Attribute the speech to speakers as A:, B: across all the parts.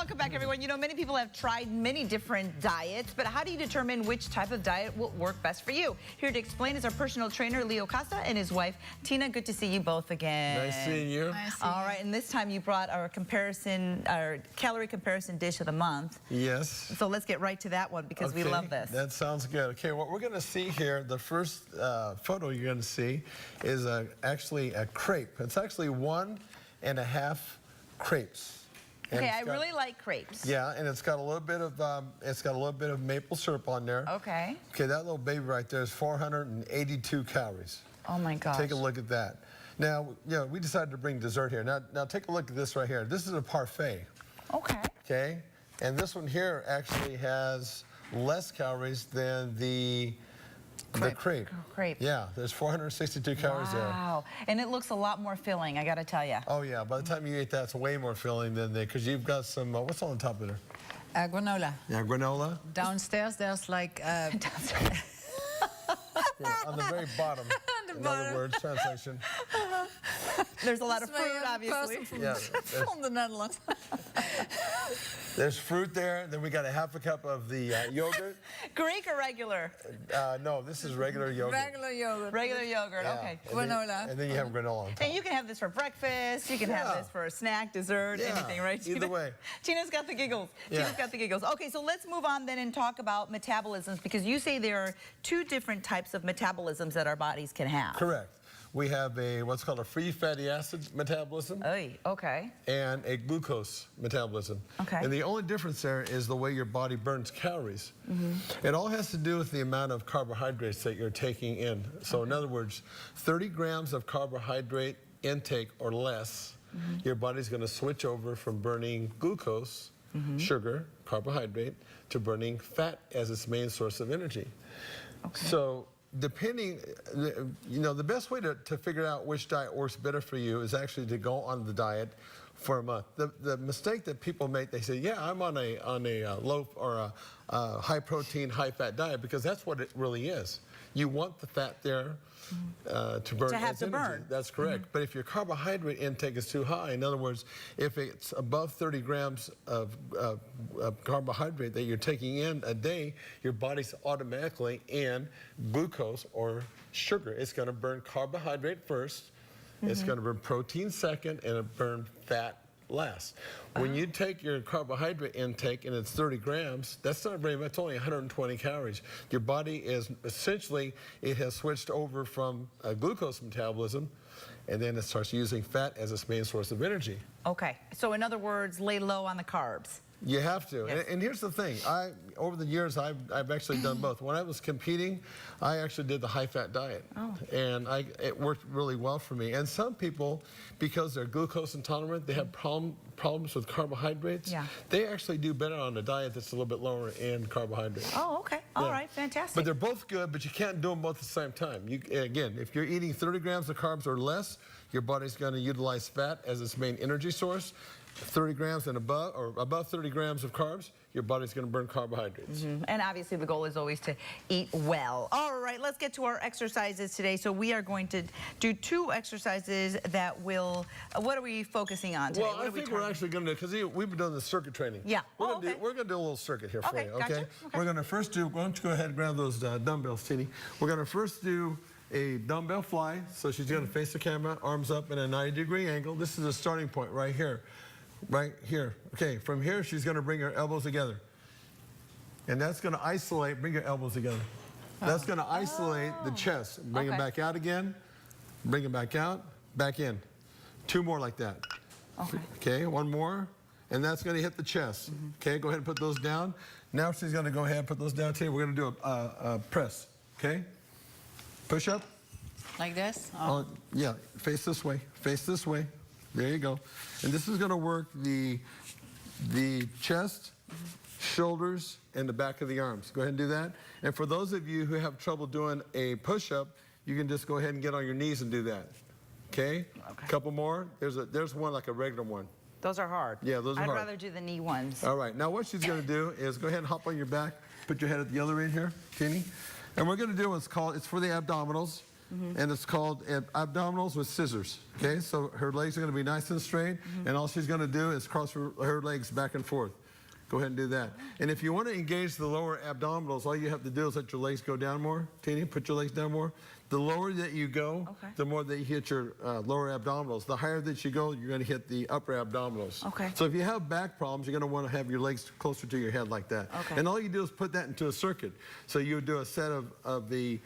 A: welcome back, everyone. You know, many people have tried many different diets, but how do you determine which type of diet will work best for you? Here to explain is our personal trainer, Leo Costa, and his wife, Tina. Good to see you both again.
B: Nice seeing you.
A: Nice seeing you. All right, and this time you brought our calorie comparison dish of the month.
B: Yes.
A: So let's get right to that one because we love this.
B: That sounds good. Okay, what we're going to see here, the first photo you're going to see is actually a crepe. It's actually 1.5 crepes.
A: Okay, I really like crepes.
B: Yeah, and it's got a little bit of maple syrup on there.
A: Okay.
B: Okay, that little baby right there is 482 calories.
A: Oh my gosh.
B: Take a look at that. Now, you know, we decided to bring dessert here. Now take a look at this right here. This is a parfait.
A: Okay.
B: Okay, and this one here actually has less calories than the crepe. Yeah, there's 462 calories there.
A: Wow, and it looks a lot more filling, I gotta tell you.
B: Oh yeah, by the time you eat that, it's way more filling than because you've got some, what's on the top of there?
C: Granola.
B: Yeah, granola.
C: Downstairs, there's like...
A: Downstairs.
B: Yeah, on the very bottom. In other words, translation.
A: There's a lot of fruit, obviously.
C: From the Netherlands.
B: There's fruit there. Then we got a half a cup of the yogurt.
A: Greek or regular?
B: No, this is regular yogurt.
C: Regular yogurt.
A: Regular yogurt,
B: yeah.
A: okay.
C: Granola.
B: And then you have granola on top.
A: And you can have this for breakfast, you can have this for a snack, dessert, anything, right?
B: Either way.
A: Tina's got the giggles. Tina's got the giggles. Okay, so let's move on then and talk about metabolisms, because you say there are two different types of metabolisms that our bodies can have.
B: Correct. We have what's called a free fatty acid metabolism.
A: Okay.
B: And a glucose metabolism.
A: Okay.
B: And the only difference there is the way your body burns calories. It all has to do with the amount of carbohydrates that you're taking in. So in other words, 30 grams of carbohydrate intake or less, your body's going to switch over from burning glucose, sugar, carbohydrate, to burning fat as its main source of energy. Okay. So depending, you know, the best way to figure out which diet works better for you is actually to go on the diet for a month. The mistake that people make, they say, yeah, I'm on a low or a high protein, high fat diet, because that's what it really is. You want the fat there to burn as energy. That's correct. But if your carbohydrate intake is too high, in other words, if it's above 30 grams of carbohydrate that you're taking in a day, your body's automatically in glucose or sugar. It's going to burn carbohydrate first, it's going to burn protein second, and it burn fat last. When you take your carbohydrate intake and it's 30 grams, that's not very much, it's only 120 calories. Your body is essentially, it has switched over from glucose metabolism, and then it starts using fat as its main source of energy.
A: Okay, so in other words, lay low on the carbs.
B: You have to. Yes. And here's the thing. Over the years, I've actually done both. When I was competing, I actually did the high-fat diet. And it worked really well for me. And some people, because they're glucose intolerant, they have problems with carbohydrates. Yeah. They actually do better on a diet that's a little bit lower in carbohydrates.
A: Oh, okay. All right. Fantastic.
B: But they're both good, but you can't do them both at the same time. Again, if you're eating 30 grams of carbs or less, your body's going to utilize fat as its main energy source. 30 grams and above, or above 30 grams of carbs, your body's going to burn carbohydrates.
A: And obviously the goal is always to eat well. All right, let's get to our exercises today. So we are going to do 2 exercises that will, what are we focusing on today?
B: Well, I think we're actually going to do, because we've been doing the circuit training.
A: Yeah.
B: We're going to do a little circuit here for you, okay?
A: Gotcha.
B: We're going to first do, why don't you go ahead and grab those dumbbells, Tini. We're going to first do a dumbbell fly. So she's going to face the camera, arms up in a 90-degree angle. This is a starting point right here. Right here. Okay, from here, she's going to bring her elbows together. And that's going to isolate, bring your elbows together. That's going to isolate the chest. Bring it back out again. Bring it back out, back in. 2 more like that. Okay, 1 more. And that's going to hit the chest. Okay, go ahead and put those down. Now she's going to go ahead and put those down too. We're going to do a press. Okay? Push up.
C: Like this?
B: Yeah, face this way. Face this way. There you go. And this is going to work the chest, shoulders, and the back of the arms. Go ahead and do that. And for those of you who have trouble doing a push-up, you can just go ahead and get on your knees and do that. Okay? A couple more. There's one like a regular one.
A: Those are hard.
B: Yeah, those are hard.
A: I'd rather do the knee ones.
B: All right. Now what she's going to do is go ahead and hop on your back. Put your head at the other end here, Tini. And we're going to do what's called, it's for the abdominals. and it's called abdominals with scissors. Okay, so her legs are going to be nice and straight, and all she's going to do is cross her legs back and forth. Go ahead and do that. And if you want to engage the lower abdominals, all you have to do is let your legs go down more. Tina, put your legs down more. The lower that you go, the more that you hit your lower abdominals. The higher that you go, you're going to hit the upper abdominals.
A: Okay.
B: So if you have back problems, you're going to want to have your legs closer to your head like that.
A: Okay.
B: And all you do is put that into a circuit. So you would do a set of the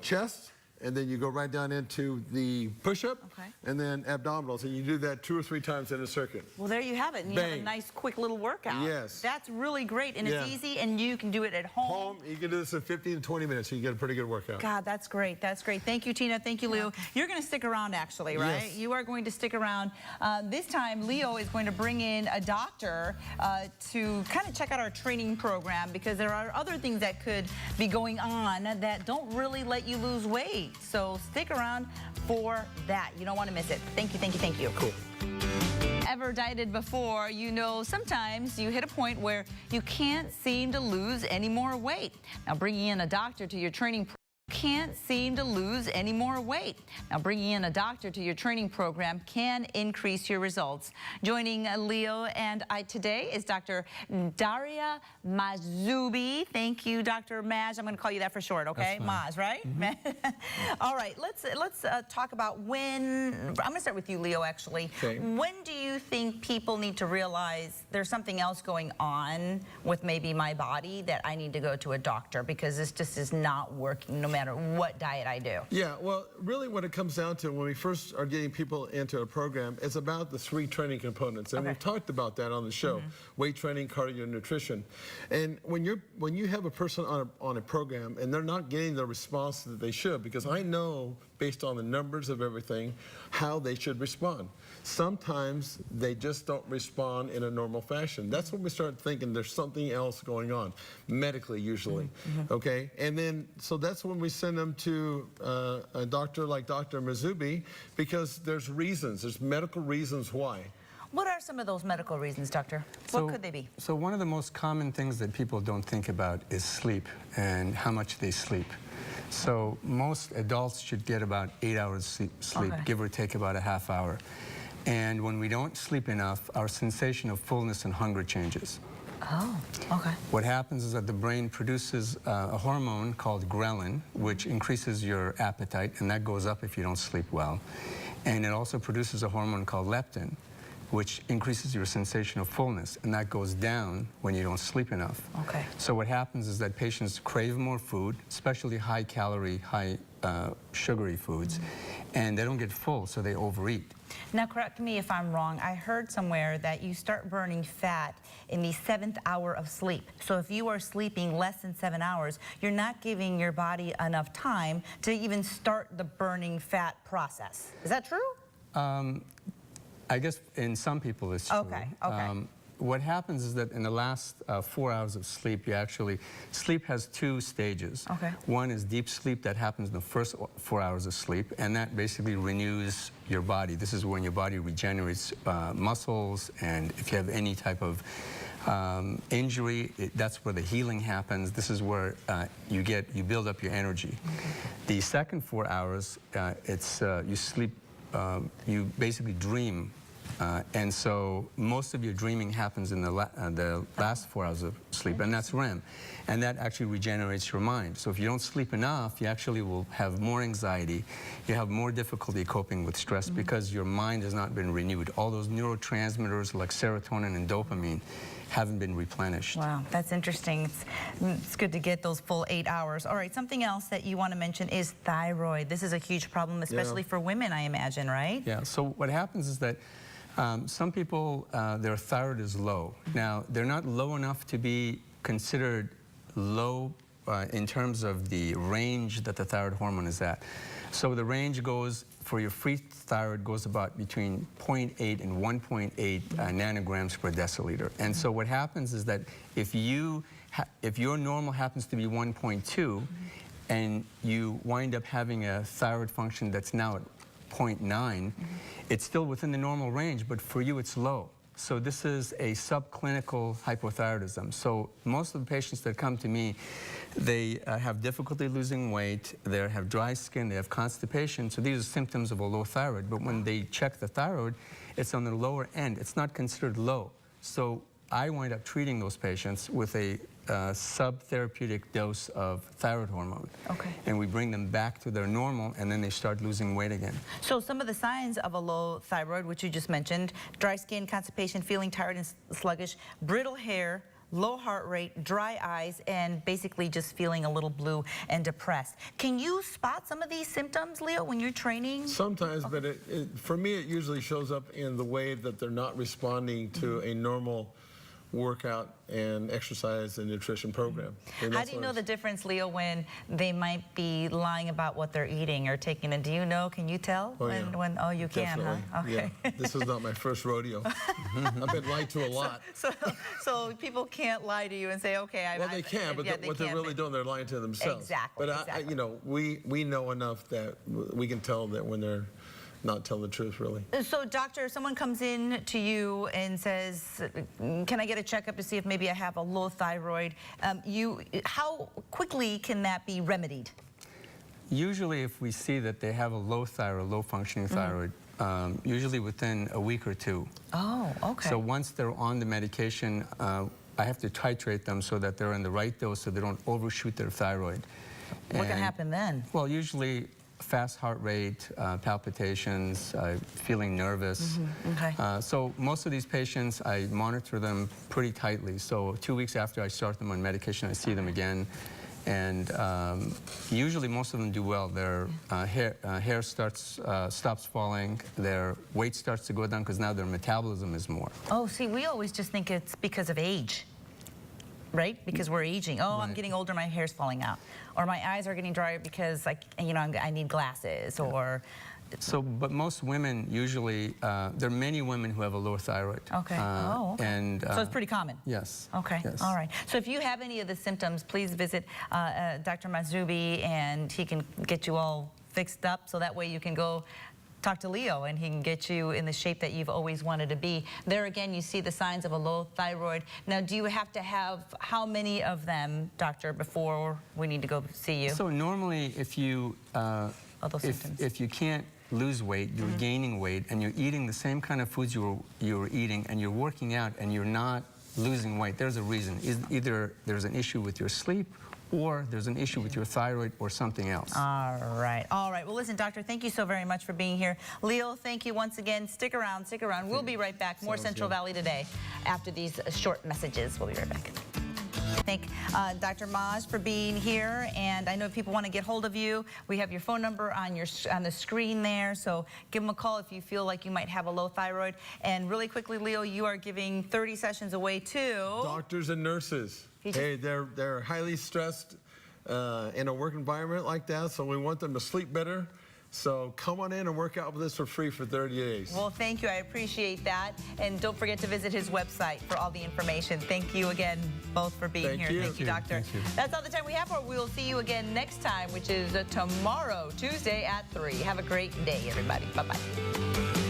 B: chest, and then you go right down into the push-up, and then abdominals, and you do that 2 or 3 times in a circuit.
A: Well, there you have it. And you have a nice, quick little workout.
B: Yes.
A: That's really great, and it's easy, and you can do it at home.
B: You can do this in 15 to 20 minutes, so you get a pretty good workout.
A: God, that's great. That's great. Thank you, Tina. Thank you, Leo. You're going to stick around, actually, right?
B: Yes.
A: You are going to stick around. This time, Leo is going to bring in a doctor to kind of check out our training program, because there are other things that could be going on that don't really let you lose weight. So stick around for that. You don't want to miss it. Thank you, thank you, thank you.
B: Cool.
A: Ever dieted before, you know sometimes you hit a point where you can't seem to lose any more weight. Now, bringing in a doctor to your training can't seem to lose any more weight. Now, bringing in a doctor to your training program can increase your results. Joining Leo and I today is Dr. Daria Mazzubi. Thank you, Dr. Maz. I'm going to call you that for short, okay? Maz, right? All right, let's talk about when. I'm going to start with you, Leo, actually.
B: Okay.
A: When do you think people need to realize there's something else going on with maybe my body that I need to go to a doctor, because this just is not working no matter what diet I do?
B: Yeah, well, really what it comes down to when we first are getting people into a program, it's about the 3 training components. And we've talked about that on the show: weight training, cardio, and nutrition. And when you have a person on a program and they're not getting the response that they should, because I know based on the numbers of everything how they should respond. Sometimes they just don't respond in a normal fashion. That's when we start thinking there's something else going on, medically usually, okay? And then, so that's when we send them to a doctor like Dr. Mazzubi, because there's reasons, there's medical reasons why.
A: What are some of those medical reasons, doctor? What could they be?
D: So one of the most common things that people don't think about is sleep and how much they sleep. So most adults should get about 8 hours sleep, give or take about a half hour. And when we don't sleep enough, our sensation of fullness and hunger changes.
A: Oh, okay.
D: What happens is that the brain produces a hormone called ghrelin, which increases your appetite, and that goes up if you don't sleep well. And it also produces a hormone called leptin, which increases your sensation of fullness, and that goes down when you don't sleep enough.
A: Okay.
D: So what happens is that patients crave more food, especially high-calorie, high-sugary foods, and they don't get full, so they overeat.
A: Now, correct me if I'm wrong. I heard somewhere that you start burning fat in the 7th hour of sleep. So if you are sleeping less than 7 hours, you're not giving your body enough time to even start the burning fat process. Is that true?
D: I guess in some people it's true.
A: Okay, okay.
D: What happens is that in the last 4 hours of sleep, sleep has 2 stages.
A: Okay.
D: One is deep sleep that happens in the first 4 hours of sleep, and that basically renews your body. This is when your body regenerates muscles, and if you have any type of injury, that's where the healing happens. This is where you build up your energy. Okay. The second 4 hours, you sleep, you basically dream. And so most of your dreaming happens in the last 4 hours of sleep, and that's REM. And that actually regenerates your mind. So if you don't sleep enough, you actually will have more anxiety. You have more difficulty coping with stress because your mind has not been renewed. All those neurotransmitters like serotonin and dopamine haven't been replenished.
A: Wow, that's interesting. It's good to get those full 8 hours. All right, something else that you want to mention is thyroid. This is a huge problem, especially for women, I imagine, right?
D: Yeah, so what happens is that some people, their thyroid is low. Now, they're not low enough to be considered low in terms of the range that the thyroid hormone is at. So the range goes, for your free thyroid, goes about between 0.8 and 1.8 nanograms per deciliter. And so what happens is that if your normal happens to be 1.2, and you wind up having a thyroid function that's now at 0.9, it's still within the normal range, but for you it's low. So this is a subclinical hypothyroidism. So most of the patients that come to me, they have difficulty losing weight, they have dry skin, they have constipation. So these are symptoms of a low thyroid. But when they check the thyroid, it's on the lower end. It's not considered low. So I wind up treating those patients with a subtherapeutic dose of thyroid hormone.
A: Okay.
D: And we bring them back to their normal, and then they start losing weight again.
A: So some of the signs of a low thyroid, which you just mentioned, dry skin, constipation, feeling tired and sluggish, brittle hair, low heart rate, dry eyes, and basically just feeling a little blue and depressed. Can you spot some of these symptoms, Leo, when you're training?
B: Sometimes, but for me, it usually shows up in the way that they're not responding to a normal workout and exercise and nutrition program. And
A: How do you know the difference, Leo, when they might be lying about what they're eating or taking? And do you know, can you tell?
B: Oh, yeah.
A: Oh, you
B: Definitely.
A: can, huh? Okay.
B: Yeah. This is not my first rodeo. I've been lied to a lot.
A: So people can't lie to you and say, okay,
B: Well, they can, but what they're really doing, they're lying to themselves.
A: Exactly.
B: But
A: exactly.
B: you know, we know enough that we can tell that when they're not telling the truth, really.
A: So, doctor, if someone comes in to you and says, can I get a checkup to see if maybe I have a low thyroid, how quickly can that be remedied?
D: Usually if we see that they have a low thyroid, low functioning thyroid, usually within a week or two.
A: Oh, okay.
D: So once they're on the medication, I have to titrate them so that they're in the right dose so they don't overshoot their thyroid.
A: What can happen then?
D: Well, usually fast heart rate, palpitations, feeling nervous.
A: Okay.
D: So most of these patients, I monitor them pretty tightly. So 2 weeks after I start them on medication, I see them again. And usually most of them do well. Their hair stops falling, their weight starts to go down because now their metabolism is more.
A: Oh, see, we always just think it's because of age, right? Because we're aging. Oh, I'm getting older, my hair's falling out. Or my eyes are getting drier because, I need glasses, or...
D: So, but most women usually, there are many women who have a low thyroid.
A: Okay. Okay.
D: And,
A: so it's pretty common?
D: Yes.
A: Okay.
D: Yes.
A: All right. So if you have any of the symptoms, please visit Dr. Mazzubi, and he can get you all fixed up, so that way you can go talk to Leo and he can get you in the shape that you've always wanted to be. There again, you see the signs of a low thyroid. Now, do you have to have how many of them, doctor, before we need to go see you?
D: So normally if you, if you can't lose weight, you're gaining weight, and you're eating the same kind of foods you were eating, and you're working out and you're not losing weight, there's a reason. Either there's an issue with your sleep, or there's an issue with your thyroid or something else.
A: All right. All right. Well, listen, doctor, thank you so very much for being here. Leo, thank you once again. Stick around. Stick around. We'll be right back. More Central Valley Today after these short messages. We'll be right back. Thank Dr. Maj for being here, and I know if people want to get hold of you, we have your phone number on the screen there, so give them a call if you feel like you might have a low thyroid. And really quickly, Leo, you are giving 30 sessions away to
B: doctors and nurses. Hey, they're highly stressed in a work environment like that, so we want them to sleep better. So come on in and work out with us for free for 30 days.
A: Well, thank you. I appreciate that. And don't forget to visit his website for all the information. Thank you again, both, for being here. Thank you, doctor.
D: Thank you.
A: That's all the time we have for it. We will see you again next time, which is tomorrow, Tuesday at 3. Have a great day, everybody. Bye-bye.